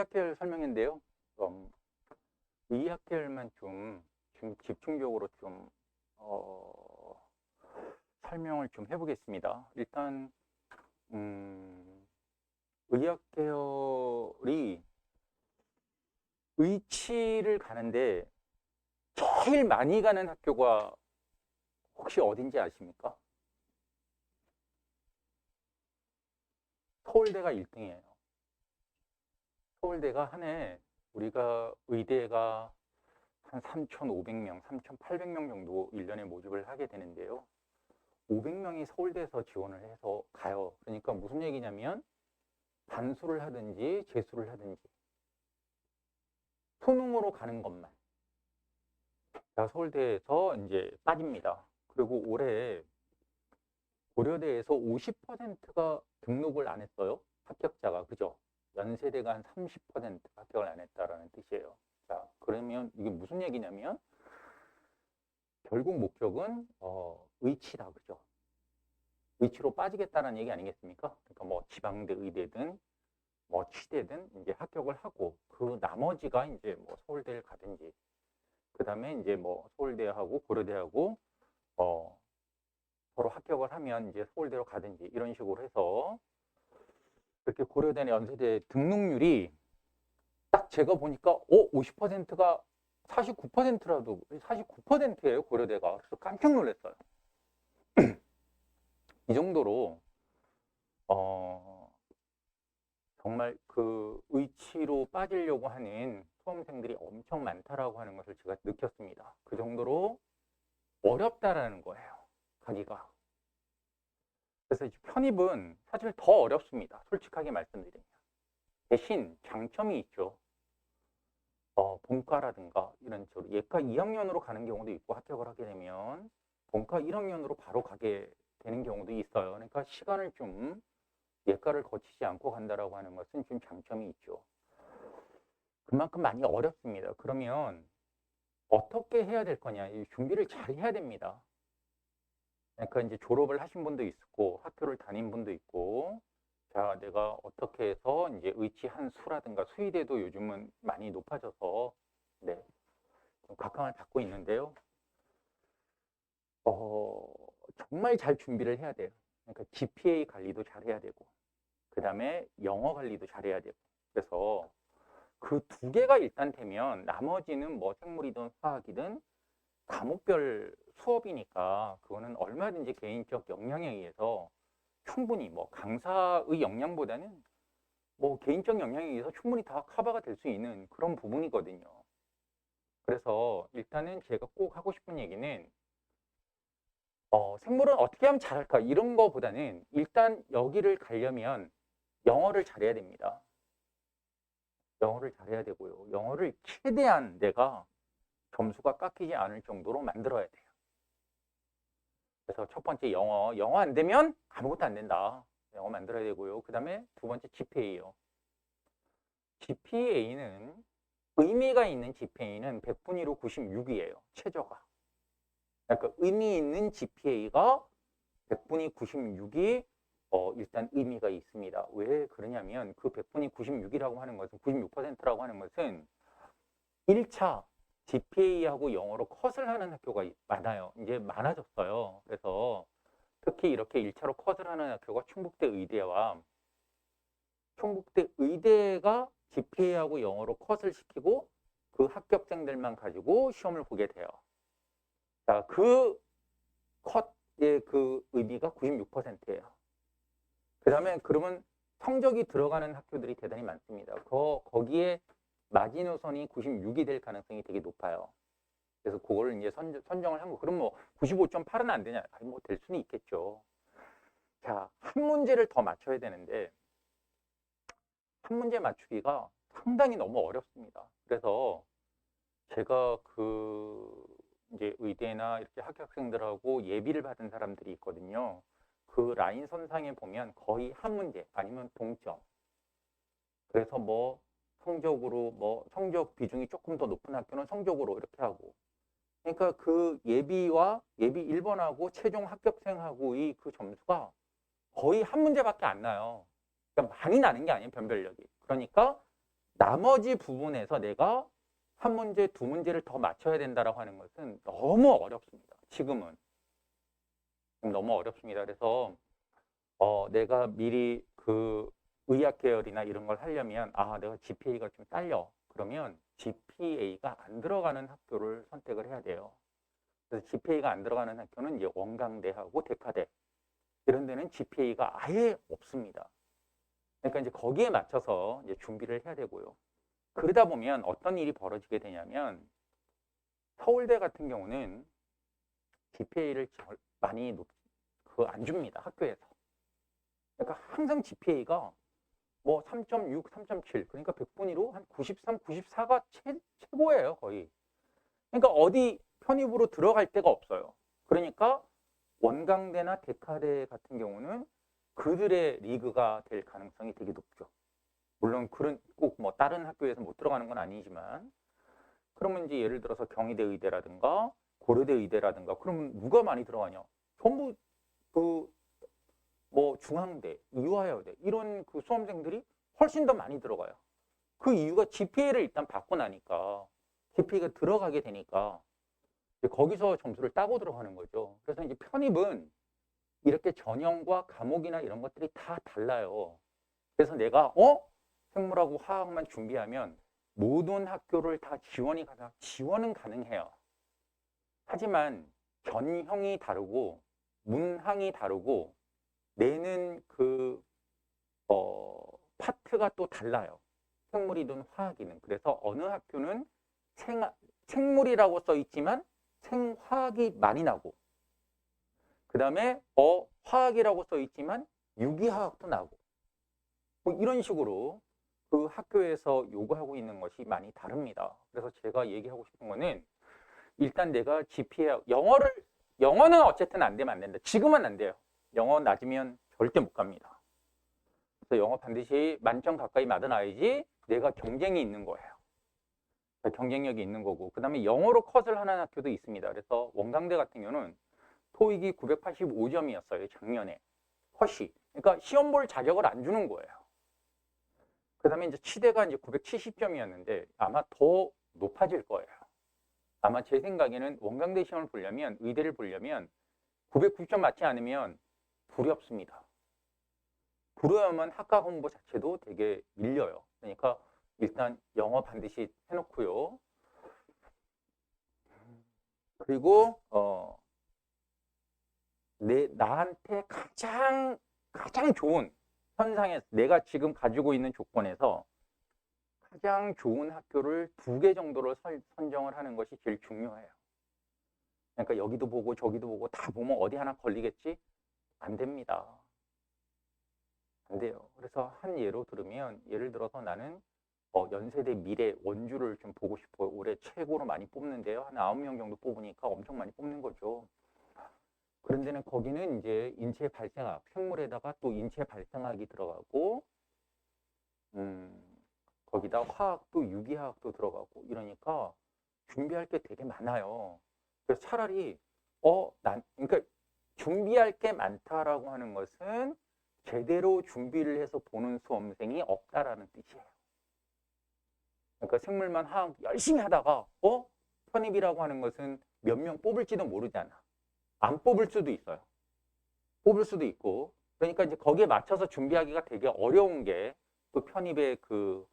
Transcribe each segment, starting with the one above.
의학계열 설명인데요. 의학계열만 좀 집중적으로 좀 설명을 좀 해보겠습니다. 일단 의학계열이 의치를 가는데 제일 많이 가는 학교가 혹시 어딘지 아십니까? 서울대가 1등이에요. 서울대가 한 해 우리가 의대가 한 3,500명, 3,800명 정도 1년에 모집을 하게 되는데요. 500명이 서울대에서 지원을 해서 가요. 그러니까 무슨 얘기냐면 반수를 하든지 재수를 하든지 수능으로 가는 것만. 자, 서울대에서 이제 빠집니다. 그리고 올해 고려대에서 50%가 등록을 안 했어요. 합격자가. 그죠? 연세대가 한 30% 합격을 안 했다라는 뜻이에요. 자, 그러면 이게 무슨 얘기냐면 결국 목적은 의치다. 그죠? 의치로 빠지겠다는 얘기 아니겠습니까? 그러니까 뭐 지방대 의대든 뭐 치대든 이제 합격을 하고 그 나머지가 이제 뭐 서울대를 가든지 그 다음에 이제 뭐 서울대하고 고려대하고 서로 합격을 하면 이제 서울대로 가든지 이런 식으로 해서 이렇게 고려대나 연세대 등록률이 딱 제가 보니까 50%가 49%라도 49%예요 고려대가. 그래서 깜짝 놀랐어요. 이 정도로 정말 그 의치로 빠지려고 하는 수험생들이 엄청 많다라고 하는 것을 제가 느꼈습니다. 그 정도로 어렵다라는 거예요, 가기가. 그래서 이제 편입은 사실 더 어렵습니다. 솔직하게 말씀드리면. 대신 장점이 있죠. 본과라든가 이런 식으로 예과 2학년으로 가는 경우도 있고 합격을 하게 되면 본과 1학년으로 바로 가게 되는 경우도 있어요. 그러니까 시간을 좀 예과를 거치지 않고 간다라고 하는 것은 좀 장점이 있죠. 그만큼 많이 어렵습니다. 그러면 어떻게 해야 될 거냐? 이 준비를 잘 해야 됩니다. 그러니까 이제 졸업을 하신 분도 있고 학교를 다닌 분도 있고 자, 내가 어떻게 해서 이제 의치 한 수라든가 수의대도 요즘은 많이 높아져서 네, 좀 각광을 받고 있는데요. 정말 잘 준비를 해야 돼요. 그러니까 GPA 관리도 잘 해야 되고 그 다음에 영어 관리도 잘 해야 되고 그래서 그 두 개가 일단 되면 나머지는 뭐 생물이든 화학이든 과목별 수업이니까 그거는 얼마든지 개인적 역량에 의해서 충분히 뭐 강사의 역량보다는 뭐 개인적 역량에 의해서 충분히 다 커버가 될 수 있는 그런 부분이거든요. 그래서 일단은 제가 꼭 하고 싶은 얘기는 생물은 어떻게 하면 잘할까 이런 거보다는 일단 여기를 가려면 영어를 잘해야 됩니다. 영어를 잘해야 되고요. 영어를 최대한 내가 점수가 깎이지 않을 정도로 만들어야 돼요. 그래서 첫 번째 영어 안 되면 아무것도 안 된다. 영어 만들어야 되고요. 그 다음에 두 번째 GPA요. GPA는 의미가 있는 GPA는 100분위 96이에요. 최저가. 그러니까 의미 있는 GPA가 100분위 96이 일단 의미가 있습니다. 왜 그러냐면 그 100분위 96이라고 하는 것은 96%라고 하는 것은 1차 GPA하고 영어로 컷을 하는 학교가 많아요. 이제 많아졌어요. 그래서 특히 이렇게 1차로 컷을 하는 학교가 충북대 의대와 충북대 의대가 GPA하고 영어로 컷을 시키고 그 합격생들만 가지고 시험을 보게 돼요. 자, 그 컷의 그 의미가 96%예요. 그 다음에 그러면 성적이 들어가는 학교들이 대단히 많습니다. 거기에 마지노선이 96이 될 가능성이 되게 높아요. 그래서 그거를 이제 선정을 한 거. 그럼 뭐 95.8은 안 되냐? 아니, 뭐 될 수는 있겠죠. 자, 한 문제를 더 맞춰야 되는데 한 문제 맞추기가 상당히 너무 어렵습니다. 그래서 제가 이제 의대나 이렇게 합격생들하고 예비를 받은 사람들이 있거든요. 그 라인 선상에 보면 거의 한 문제 아니면 동점. 그래서 뭐 성적으로 뭐 성적 비중이 조금 더 높은 학교는 성적으로 이렇게 하고. 그러니까 그 예비와 예비 1번하고 최종 합격생하고의 그 점수가 거의 한 문제밖에 안 나요. 그러니까 많이 나는 게 아니에요, 변별력이. 그러니까 나머지 부분에서 내가 한 문제, 두 문제를 더 맞춰야 된다라고 하는 것은 너무 어렵습니다. 지금은 너무 어렵습니다. 그래서 내가 미리 그 의학 계열이나 이런 걸 하려면 내가 GPA가 좀 딸려. 그러면 GPA가 안 들어가는 학교를 선택을 해야 돼요. 그래서 GPA가 안 들어가는 학교는 이제 원광대하고 대카대 이런 데는 GPA가 아예 없습니다. 그러니까 이제 거기에 맞춰서 이제 준비를 해야 되고요. 그러다 보면 어떤 일이 벌어지게 되냐면 서울대 같은 경우는 GPA를 많이 안 줍니다. 학교에서. 그러니까 항상 GPA가 뭐 3.6, 3.7 그러니까 100분위로 한 93, 94가 최고예요. 거의. 그러니까 어디 편입으로 들어갈 데가 없어요. 그러니까 원광대나 대카대 같은 경우는 그들의 리그가 될 가능성이 되게 높죠. 물론 꼭 뭐 다른 학교에서 못 들어가는 건 아니지만 그러면 이제 예를 들어서 경희대 의대라든가 고려대 의대라든가 그러면 누가 많이 들어가냐? 전부 그 뭐 중앙대, 이화여대 이런 그 수험생들이 훨씬 더 많이 들어가요. 그 이유가 GPA를 일단 받고 나니까 GPA가 들어가게 되니까 거기서 점수를 따고 들어가는 거죠. 그래서 이제 편입은 이렇게 전형과 과목이나 이런 것들이 다 달라요. 그래서 내가 생물하고 화학만 준비하면 모든 학교를 다 지원은 가능해요. 하지만 전형이 다르고 문항이 다르고 내는 그 파트가 또 달라요. 생물이든 화학이든. 그래서 어느 학교는 생물이라고 써 있지만 생화학이 많이 나고 그 다음에 화학이라고 써 있지만 유기화학도 나고 뭐 이런 식으로 그 학교에서 요구하고 있는 것이 많이 다릅니다. 그래서 제가 얘기하고 싶은 거는 일단 내가 GPA 영어는 어쨌든 안 되면 안 된다. 지금은 안 돼요. 영어 낮으면 절대 못 갑니다. 그래서 영어 반드시 만점 가까이 맞아놔야지 내가 경쟁이 있는 거예요. 경쟁력이 있는 거고 그 다음에 영어로 컷을 하는 학교도 있습니다. 그래서 원광대 같은 경우는 토익이 985점이었어요. 작년에. 컷이. 그러니까 시험 볼 자격을 안 주는 거예요. 그 다음에 이제 치대가 이제 970점이었는데 아마 더 높아질 거예요. 아마 제 생각에는 원광대 시험을 보려면 의대를 보려면 990점 맞지 않으면 두렵습니다. 두려우면 학과 공부 자체도 되게 밀려요. 그러니까 일단 영어 반드시 해놓고요. 그리고 나한테 가장 좋은 현상에서 내가 지금 가지고 있는 조건에서 가장 좋은 학교를 2개 정도로 선정을 하는 것이 제일 중요해요. 그러니까 여기도 보고 저기도 보고 다 보면 어디 하나 걸리겠지? 안 됩니다. 안 돼요. 그래서 한 예로 들으면 예를 들어서 나는 연세대 미래 원주를 좀 보고 싶어요. 올해 최고로 많이 뽑는데요. 한 9명 정도 뽑으니까 엄청 많이 뽑는 거죠. 그런데는 거기는 이제 인체 발생학, 생물에다가 또 인체 발생학이 들어가고 거기다 화학도 유기화학도 들어가고 이러니까 준비할 게 되게 많아요. 그래서 차라리 그러니까 준비할 게 많다라고 하는 것은 제대로 준비를 해서 보는 수험생이 없다라는 뜻이에요. 그러니까 생물만 화학 열심히 하다가 편입이라고 하는 것은 몇 명 뽑을지도 모르잖아. 안 뽑을 수도 있어요. 뽑을 수도 있고. 그러니까 이제 거기에 맞춰서 준비하기가 되게 어려운 게 또 편입의 그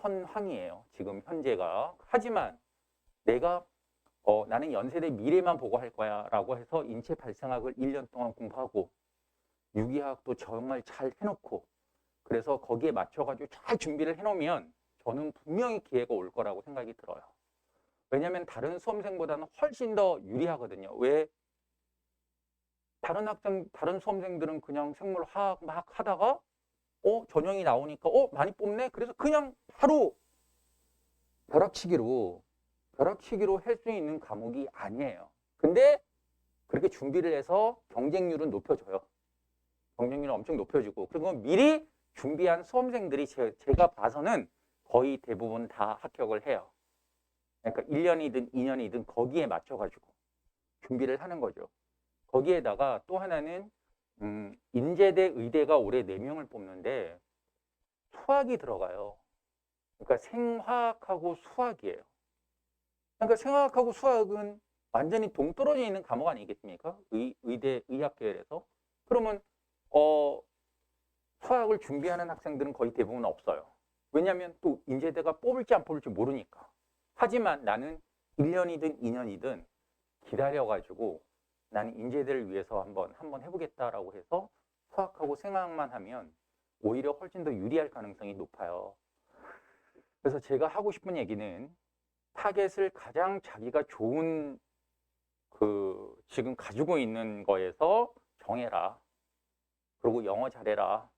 현황이에요. 지금 현재가. 하지만 내가 나는 연세대 미래만 보고 할 거야 라고 해서 인체 발생학을 1년 동안 공부하고 유기화학도 정말 잘 해놓고 그래서 거기에 맞춰가지고 잘 준비를 해놓으면 저는 분명히 기회가 올 거라고 생각이 들어요. 왜냐하면 다른 수험생보다는 훨씬 더 유리하거든요. 왜? 다른 수험생들은 그냥 생물 화학 막 하다가 전형이 나오니까 많이 뽑네? 그래서 그냥 바로 벼락치기로 할 수 있는 과목이 아니에요. 근데 그렇게 준비를 해서 경쟁률은 높여줘요. 경쟁률은 엄청 높여지고 그리고 미리 준비한 수험생들이 제가 봐서는 거의 대부분 다 합격을 해요. 그러니까 1년이든 2년이든 거기에 맞춰가지고 준비를 하는 거죠. 거기에다가 또 하나는 인제대, 의대가 올해 4명을 뽑는데 수학이 들어가요. 그러니까 생화학하고 수학이에요. 그러니까 생화학하고 수학은 완전히 동떨어져 있는 과목 아니겠습니까? 의대 의학 계열에서. 그러면 수학을 준비하는 학생들은 거의 대부분 없어요. 왜냐하면 또 인제대가 뽑을지 안 뽑을지 모르니까. 하지만 나는 1년이든 2년이든 기다려가지고 나는 인제대를 위해서 한번 해보겠다라고 해서 수학하고 생화학만 하면 오히려 훨씬 더 유리할 가능성이 높아요. 그래서 제가 하고 싶은 얘기는 타겟을 가장 자기가 좋은 지금 가지고 있는 거에서 정해라. 그리고 영어 잘해라.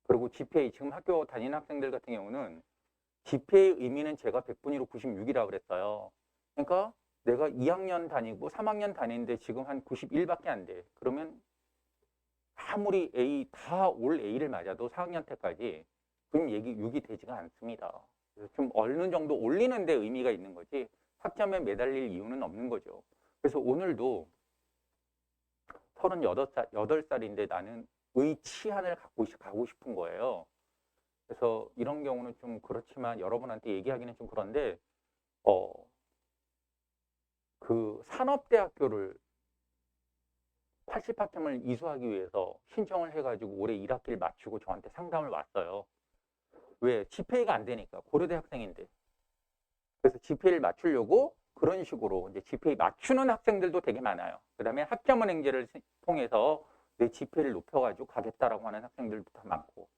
그리고 GPA, 지금 학교 다니는 학생들 같은 경우는 GPA 의미는 제가 100분위로 96이라고 그랬어요. 그러니까 내가 2학년 다니고 3학년 다니는데 지금 한 91밖에 안 돼. 그러면 아무리 A, 다 올 A를 맞아도 4학년 때까지 그럼 6이 되지가 않습니다. 그래서 좀 어느 정도 올리는 데 의미가 있는 거지 학점에 매달릴 이유는 없는 거죠. 그래서 오늘도 38살인데 나는 의치한을 가고 싶은 거예요. 그래서 이런 경우는 좀 그렇지만 여러분한테 얘기하기는 좀 그런데 그 산업대학교를 80학점을 이수하기 위해서 신청을 해가지고 올해 1학기를 마치고 저한테 상담을 왔어요. 왜? GPA가 안 되니까. 고려대 학생인데. 그래서 GPA를 맞추려고 그런 식으로 이제 GPA 맞추는 학생들도 되게 많아요. 그 다음에 학점은행제를 통해서 내 GPA를 높여가지고 가겠다라고 하는 학생들도 다 많고.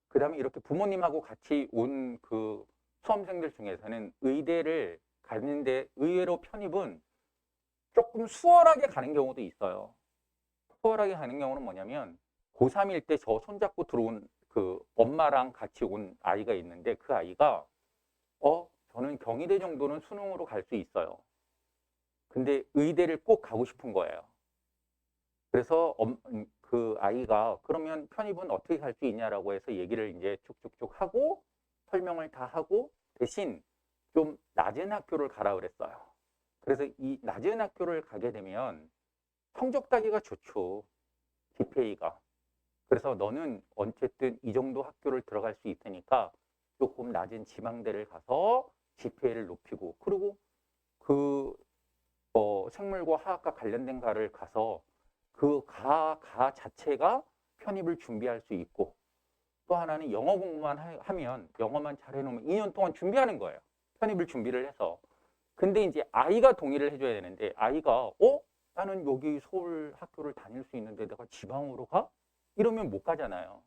그 다음에 이렇게 부모님하고 같이 온 그 수험생들 중에서는 의대를 가는데 의외로 편입은 조금 수월하게 가는 경우도 있어요. 수월하게 가는 경우는 뭐냐면 고3일 때 저 손잡고 들어온 그 엄마랑 같이 온 아이가 있는데 그 아이가 저는 경희대 정도는 수능으로 갈 수 있어요. 근데 의대를 꼭 가고 싶은 거예요. 그래서 그 아이가 그러면 편입은 어떻게 갈 수 있냐라고 해서 얘기를 이제 쭉쭉쭉 하고 설명을 다 하고 대신 좀 낮은 학교를 가라 그랬어요. 그래서 이 낮은 학교를 가게 되면 성적 따기가 좋죠. GPA가. 그래서 너는 어쨌든 이 정도 학교를 들어갈 수 있으니까 조금 낮은 지방대를 가서 GPA를 높이고 그리고 그 생물과 화학과 관련된 과를 가서 그 가 자체가 편입을 준비할 수 있고 또 하나는 영어 공부만 하면 영어만 잘 해놓으면 2년 동안 준비하는 거예요. 편입을 준비를 해서. 근데 이제 아이가 동의를 해줘야 되는데 아이가 나는 여기 서울 학교를 다닐 수 있는데 내가 지방으로 가? 이러면 못 가잖아요.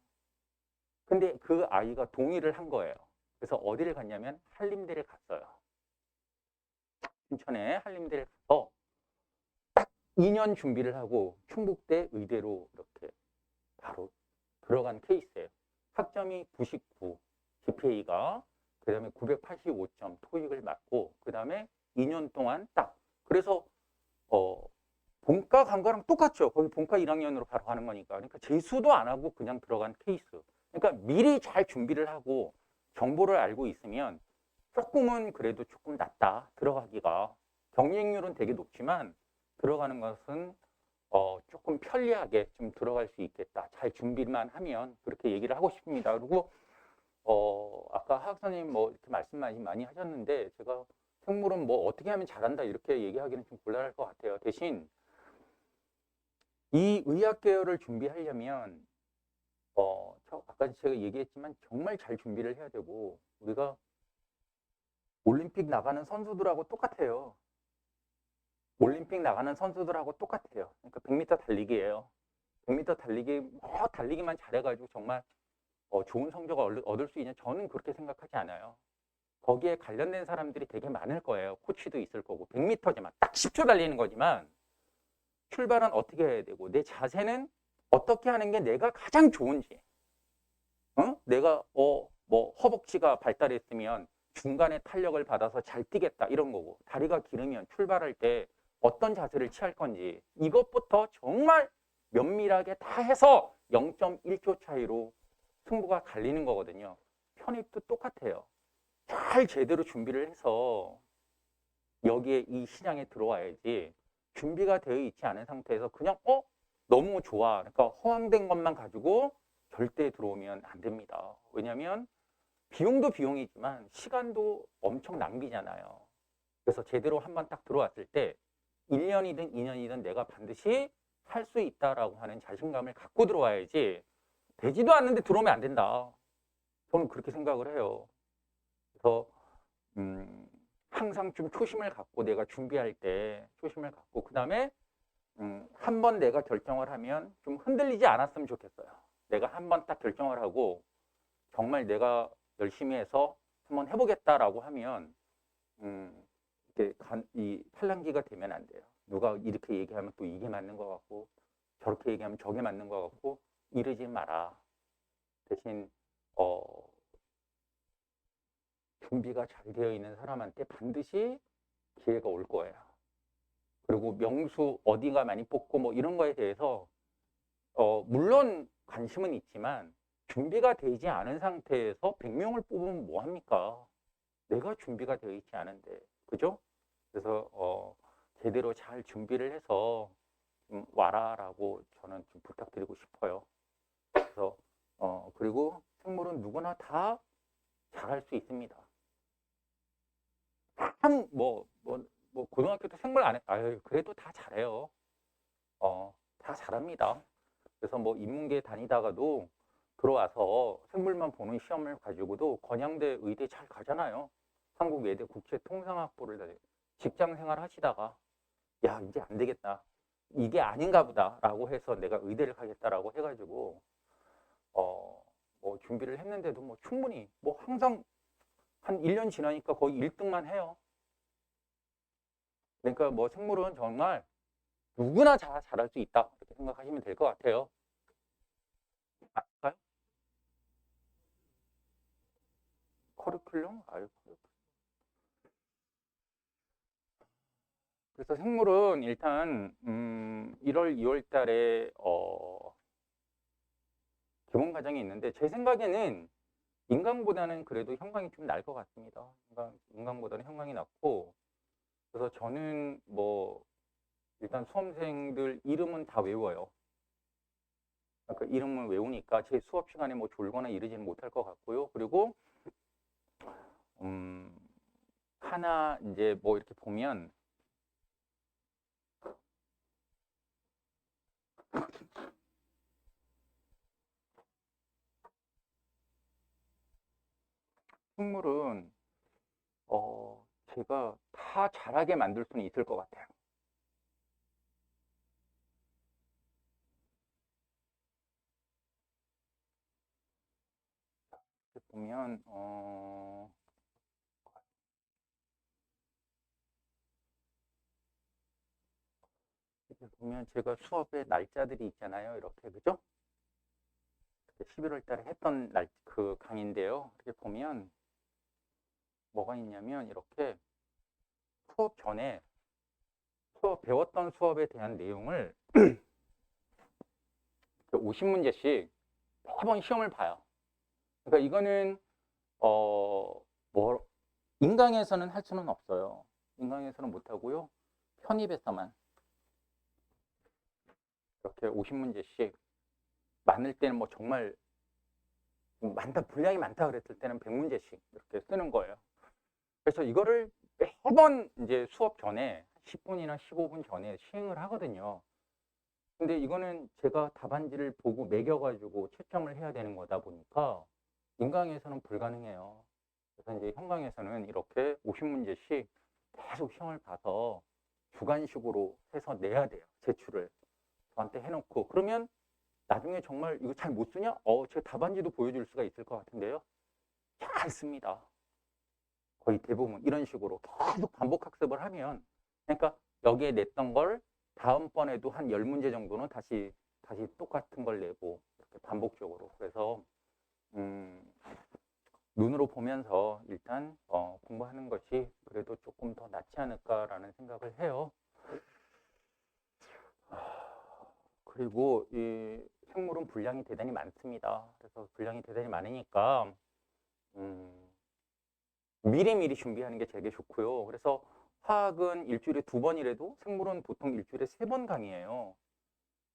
근데 그 아이가 동의를 한 거예요. 그래서 어디를 갔냐면 한림대를 갔어요. 인천에 한림대를 가서 딱 2년 준비를 하고 충북대 의대로 이렇게 바로 들어간 케이스예요. 학점이 99, GPA가 그 다음에 985점 토익을 맞고 그 다음에 2년 동안 딱 그래서 본과 간 거랑 똑같죠. 거기 본과 1학년으로 바로 가는 거니까. 그러니까 재수도 안 하고 그냥 들어간 케이스. 그러니까 미리 잘 준비를 하고 정보를 알고 있으면 조금은 그래도 조금 낫다. 들어가기가. 경쟁률은 되게 높지만 들어가는 것은 조금 편리하게 좀 들어갈 수 있겠다. 잘 준비만 하면 그렇게 얘기를 하고 싶습니다. 그리고 아까 하학 선생님 뭐 이렇게 말씀 많이 하셨는데 제가 생물은 뭐 어떻게 하면 잘한다 이렇게 얘기하기는 좀 곤란할 것 같아요. 대신 이 의학 계열을 준비하려면 아까 제가 얘기했지만 정말 잘 준비를 해야 되고 우리가 올림픽 나가는 선수들하고 똑같아요. 올림픽 나가는 선수들하고 똑같아요. 그러니까 100m 달리기예요. 100m 달리기만 잘해가지고 정말 좋은 성적을 얻을 수 있냐? 저는 그렇게 생각하지 않아요. 거기에 관련된 사람들이 되게 많을 거예요. 코치도 있을 거고 100m지만 딱 10초 달리는 거지만 출발은 어떻게 해야 되고 내 자세는 어떻게 하는 게 내가 가장 좋은지 내가 뭐 허벅지가 발달했으면 중간에 탄력을 받아서 잘 뛰겠다 이런 거고 다리가 길으면 출발할 때 어떤 자세를 취할 건지 이것부터 정말 면밀하게 다 해서 0.1초 차이로 승부가 갈리는 거거든요. 편입도 똑같아요. 잘 제대로 준비를 해서 여기에 이 시장에 들어와야지 준비가 되어 있지 않은 상태에서 그냥 너무 좋아. 그러니까 허황된 것만 가지고 절대 들어오면 안 됩니다. 왜냐하면 비용도 비용이지만 시간도 엄청 낭비잖아요. 그래서 제대로 한번 딱 들어왔을 때 1년이든 2년이든 내가 반드시 할 수 있다라고 하는 자신감을 갖고 들어와야지 되지도 않는데 들어오면 안 된다. 저는 그렇게 생각을 해요. 그래서 항상 좀 초심을 갖고 내가 준비할 때 초심을 갖고 그 다음에 한번 내가 결정을 하면 좀 흔들리지 않았으면 좋겠어요. 내가 한번 딱 결정을 하고 정말 내가 열심히 해서 한번 해보겠다라고 하면 이 팔랑귀가 되면 안 돼요. 누가 이렇게 얘기하면 또 이게 맞는 것 같고 저렇게 얘기하면 저게 맞는 것 같고 이러지 마라. 대신 준비가 잘 되어 있는 사람한테 반드시 기회가 올 거예요. 그리고 명수 어디가 많이 뽑고 뭐 이런 거에 대해서 물론 관심은 있지만 준비가 되지 않은 상태에서 100명을 뽑으면 뭐 합니까? 내가 준비가 되어 있지 않은데, 그죠? 그래서 제대로 잘 준비를 해서 좀 와라라고 저는 좀 부탁드리고 싶어요. 그래서 그리고 생물은 누구나 다 잘할 수 있습니다. 뭐 고등학교 때 생물 안 해, 아유 그래도 다 잘해요. 다 잘합니다. 그래서 뭐 인문계 다니다가도 들어와서 생물만 보는 시험을 가지고도 건양대 의대 잘 가잖아요. 한국 외대 국제통상학부를 직장 생활 하시다가 야 이제 안 되겠다. 이게 아닌가 보다라고 해서 내가 의대를 가겠다라고 해가지고 뭐 준비를 했는데도 뭐 충분히 뭐 항상 한 1년 지나니까 거의 1등만 해요. 그러니까 뭐 생물은 정말 누구나 잘할 수 있다 이렇게 생각하시면 될 것 같아요. 아까요? 커리큘럼? 아유, 그래서 생물은 일단 1월, 2월 달에 기본 과정이 있는데 제 생각에는 인강보다는 그래도 형광이 좀 날 것 같습니다. 인강보다는 형광이 낫고 그래서 저는 뭐 일단 수험생들 이름은 다 외워요. 그러니까 이름을 외우니까 제 수업 시간에 뭐 졸거나 이러지는 못할 것 같고요. 그리고 하나 이제 뭐 이렇게 보면 식물은 제가 다 잘하게 만들 수는 있을 것 같아요. 이렇게 보면 이렇게 보면 제가 수업의 날짜들이 있잖아요. 이렇게 그죠? 11월 달에 했던 그 강의인데요. 이렇게 보면 뭐가 있냐면 이렇게 수업 전에 배웠던 수업에 대한 내용을 50문제씩 매번 시험을 봐요. 그러니까 이거는 뭐 인강에서는 할 수는 없어요. 인강에서는 못 하고요. 편입에서만 이렇게 50문제씩 많을 때는 뭐 정말 많다 분량이 많다 그랬을 때는 100문제씩 이렇게 쓰는 거예요. 그래서 이거를 매번 이제 수업 전에 10분이나 15분 전에 시행을 하거든요. 근데 이거는 제가 답안지를 보고 매겨가지고 채점을 해야 되는 거다 보니까 인강에서는 불가능해요. 그래서 이제 현강에서는 이렇게 50문제씩 계속 시험을 봐서 주관식으로 해서 내야 돼요. 제출을 저한테 해놓고 그러면 나중에 정말 이거 잘 못 쓰냐? 제가 답안지도 보여줄 수가 있을 것 같은데요. 잘 씁니다. 거의 대부분 이런 식으로 계속 반복 학습을 하면 그러니까 여기에 냈던 걸 다음번에도 한 10문제 정도는 다시 똑같은 걸 내고 이렇게 반복적으로 그래서 눈으로 보면서 일단 공부하는 것이 그래도 조금 더 낫지 않을까라는 생각을 해요. 그리고 이 생물은 분량이 대단히 많습니다. 그래서 분량이 대단히 많으니까 미리미리 준비하는 게 되게 좋고요. 그래서 화학은 일주일에 2번이라도 생물은 보통 일주일에 3번 강의해요.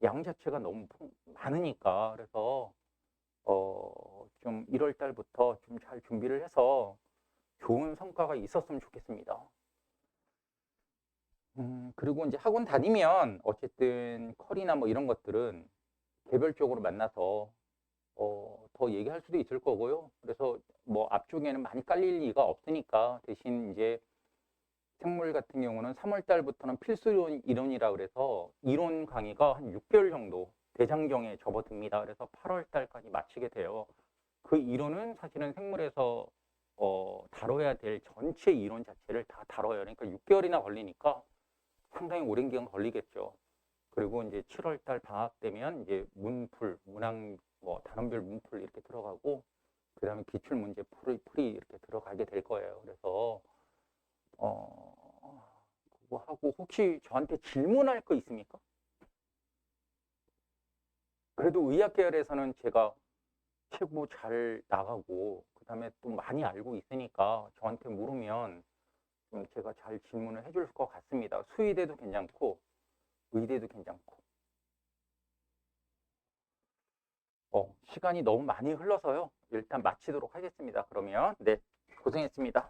양 자체가 너무 많으니까 그래서 좀 1월 달부터 좀 잘 준비를 해서 좋은 성과가 있었으면 좋겠습니다. 그리고 이제 학원 다니면 어쨌든 컬이나 뭐 이런 것들은 개별적으로 만나서 더 얘기할 수도 있을 거고요. 그래서 뭐 앞쪽에는 많이 깔릴 리가 없으니까 대신 이제 생물 같은 경우는 3월 달부터는 필수 이론이라 그래서 이론 강의가 한 6개월 정도 대장정에 접어듭니다. 그래서 8월 달까지 마치게 돼요. 그 이론은 사실은 생물에서 다뤄야 될 전체 이론 자체를 다 다뤄요. 그러니까 6개월이나 걸리니까 상당히 오랜 기간 걸리겠죠. 그리고 이제 7월 달 방학 되면 이제 문풀, 문항, 뭐 단원별 문풀 이렇게 들어가고 그다음에 기출 문제 풀이 이렇게 들어가게 될 거예요. 그래서 그거 하고 혹시 저한테 질문할 거 있습니까? 그래도 의학 계열에서는 제가 최고 잘 나가고 그다음에 또 많이 알고 있으니까 저한테 물으면 좀 제가 잘 질문을 해줄 것 같습니다. 수의대도 괜찮고 의대도 괜찮고. 시간이 너무 많이 흘러서요. 일단 마치도록 하겠습니다. 그러면 네, 고생했습니다.